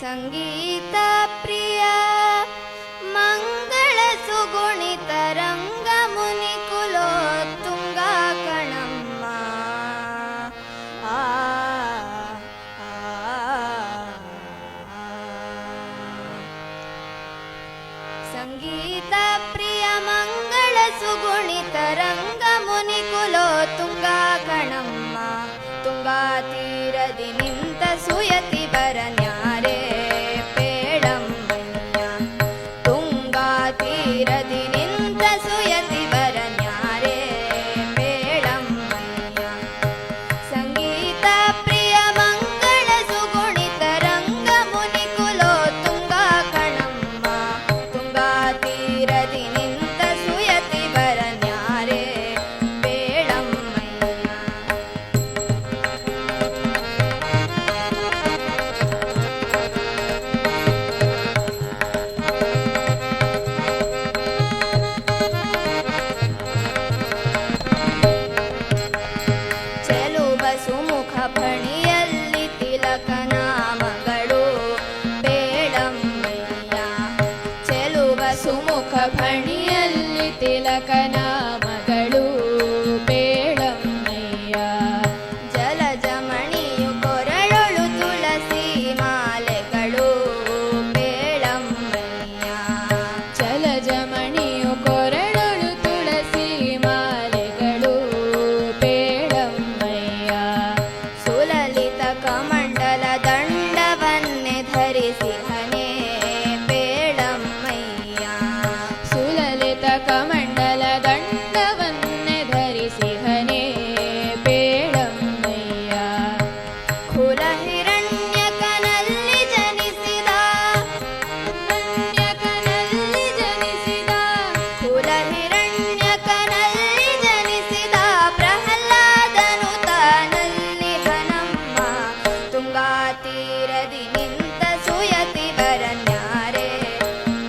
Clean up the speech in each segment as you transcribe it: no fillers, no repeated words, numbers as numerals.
ಸಂಗೀತ ಪ್ರಿಯ ಮಂಗಳ ಸುಗುಣಿತ ರಂಗ ಮುನಿ ಕುಲೋತ್ತುಂಗ ಕಣಮ್ಮ. ಸಂಗೀತ ಪ್ರಿಯ ಮಂಗಳ ಸುಗುಣಿತ ರಂಗ ಮುನಿ ಕುಲೋತ್ತುಂಗ ಕಣಮ್ಮ. ತುಂಗಾ ತೀರದಿ ನಿಂತ ಸುಯತಿ ಬರನ್ಯಾರೆ ಪೇಳಮ್ಮಯ್ಯ. ತುಂಗಾ ತೀರದಿ ನಿಂತ ಸುಯತಿ ಬರನ್ಯಾರೆ ಪೇಳಮ್ಮಯ್ಯ. ಸಂಗೀತ ಪ್ರಿಯ ಮಂಗಳ ಸುಗುಣಿತ ರಂಗ ಮುನಿ ಕುಲೋತ್ತುಂಗ ಕಣಮ್ಮ. ತುಂಗಾ ತೀರದಿ ನಿಂತ ಸುಯತಿ ಬರನ್ಯಾರೆ ಪೇಳಮ್ಮಯ್ಯ. ಚೆಲುವ ಸುಮುಖ ಫಣಿಯಲ್ಲಿ ತಿಲಕನ ಮಗಳು ಬೇಳಮ್ಮಯ್ಯ. ಚೆಲುವ ಸುಮುಖ ಫಣಿಯಲ್ಲಿ ತಿಲಕನ ಮಗಳು ಬೇಳಮ್ಮಯ್ಯ. ಜಲಜಮಣಿಯು ಕೊರಳೊಳು ತುಳಸಿ ಮಾಲೆಗಳು ಬೇಳಮ್ಮಯ್ಯ. ಜಲಜಮಣಿಯು ಕೊರಳೊಳು ತುಳಸಿ ಮಾಲೆಗಳು ಬೇಳಮ್ಮಯ್ಯ. ಸುಲಲಿತ ಕಮಂಡಲ ದಂಡವನ್ನೇ ಧರಿಸಿ ಹನೆ ಬೇಳಮ್ಮಯ್ಯ. ಸುಲಲಿತ ಕಮಂಡಲ ದಂಡವನ್ನೇ ಧರಿಸಿ ಹನೆ ಬೇಳಮ್ಮಯ್ಯ. ಕುಲ ಹಿರಣ್ಯಕನಲ್ಲಿ ಜನಿಸಿದ ಹಿರಣ್ಯಕನಲ್ಲಿ ಜನಿಸಿದ ಕುಲ ಹಿರಣ್ಯಕನಲ್ಲಿ ಜನಿಸಿದ ಪ್ರಹ್ಲಾದನು ತಾನಲ್ಲಿ ಹನಮ್ಮ. ತುಂಗಾ ತೀರದಿ ನಿಂತ ಸುಯತಿ ಬರನ್ಯಾರೆ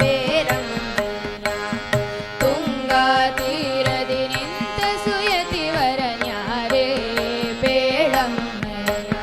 ಬೇರಮ್ಮಯ್ಯ. ತುಂಗಾ ತೀರದಿ ನಿಂತ ಸುಯತಿ ವರನ್ಯಾರೆ ಬೇಳಮ್ಮಯ್ಯ.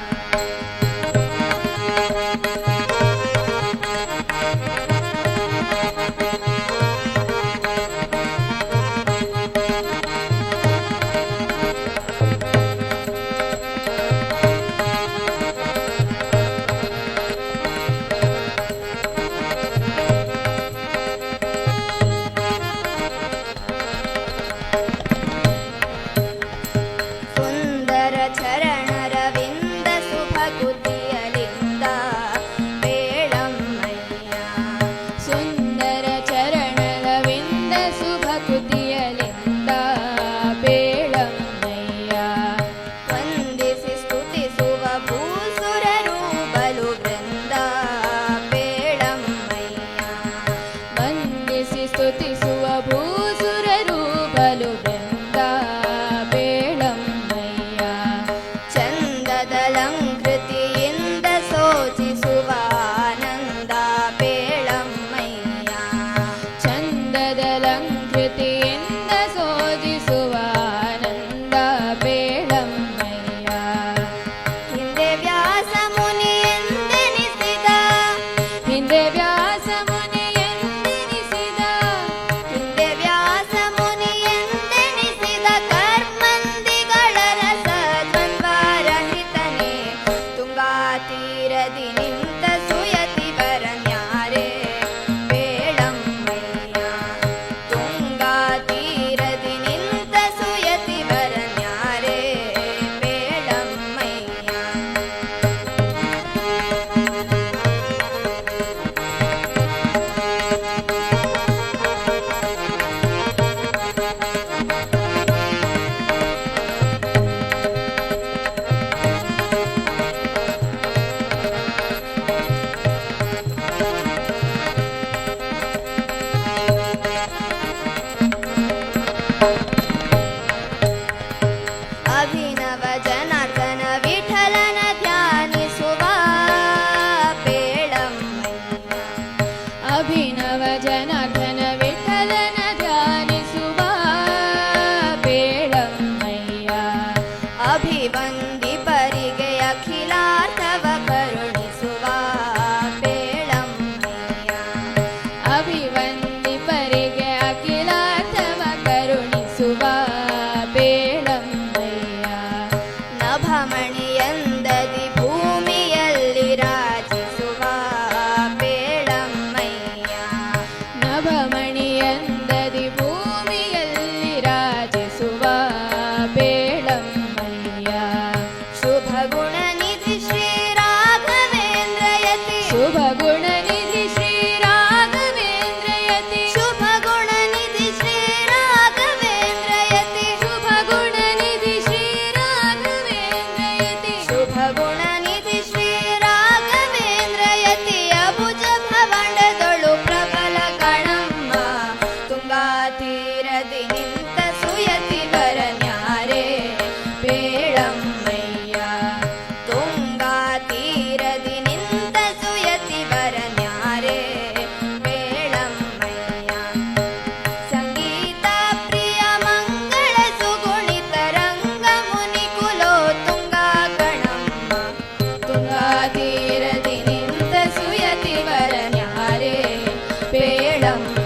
ಸುಂದರ ಚರಣರವಿಂದ ಸುಭಕುತಿಯಲಿಂದ ಬೇಳಮ್ಮಯ್ಯ. ಸುಂದರ ಚರಣರವಿಂದ ಸುಭಕುತಿಯಲಿಂದ ಬೇಳಮ್ಮಯ್ಯ. ವಂದಿಸಿ ಸ್ತುತಿಸುವ ಭೂಸುರರು ಬಲು ವೃಂದ ಬೇಳಮ್ಮಯ್ಯ. ವಂದಿಸಿ ಸ್ತುತಿಸುವ ಭೂಸುರರು ಬಲು ವೃಂದ ಬೇಳಮ್ಮಯ್ಯ. ಚಂದದಲಂಕೃತಿಯಿಂದ ಸೋಚಿಸುವ ಆನಂದ ಬೇಳಮ್ಮಯ್ಯ. ಚಂದದಲಂಕೃತಿಯಿಂದ ಸೋಚಿಸುವ ಆನಂದ ಬೇಳಮ್ಮಯ್ಯ. ಹಿಂದೆ ವ್ಯಾಸ ಮುನಿಯೆಂದೆನಿಸಿದ ಹಿಂದೆ ವ್ಯಾಸ ಮುನಿಯೆಂದೆನಿಸಿದ ಹಿಂದೆ ವ್ಯಾಸ ಮುನಿಯೆಂದೆನಿಸಿದ ಕರ್ಮಂದಿಗಳ ರಸ ದ್ವಂದ್ವರಹಿತನೇ. ತುಂಗಾ ತೀರದಿ ನಿಂತ ಸುಯತಿ ಬರನ್ಯಾರೆ ಬೇಳಮ್ಮಯ್ಯ. ತುಂಗಾ ತೀರದಿ ನಿಂತ ಸುಯತಿ ಬರನ್ಯಾರೆ ಬೇಳಮ್ಮಯ್ಯ. ಬೇಳಮ್ಮ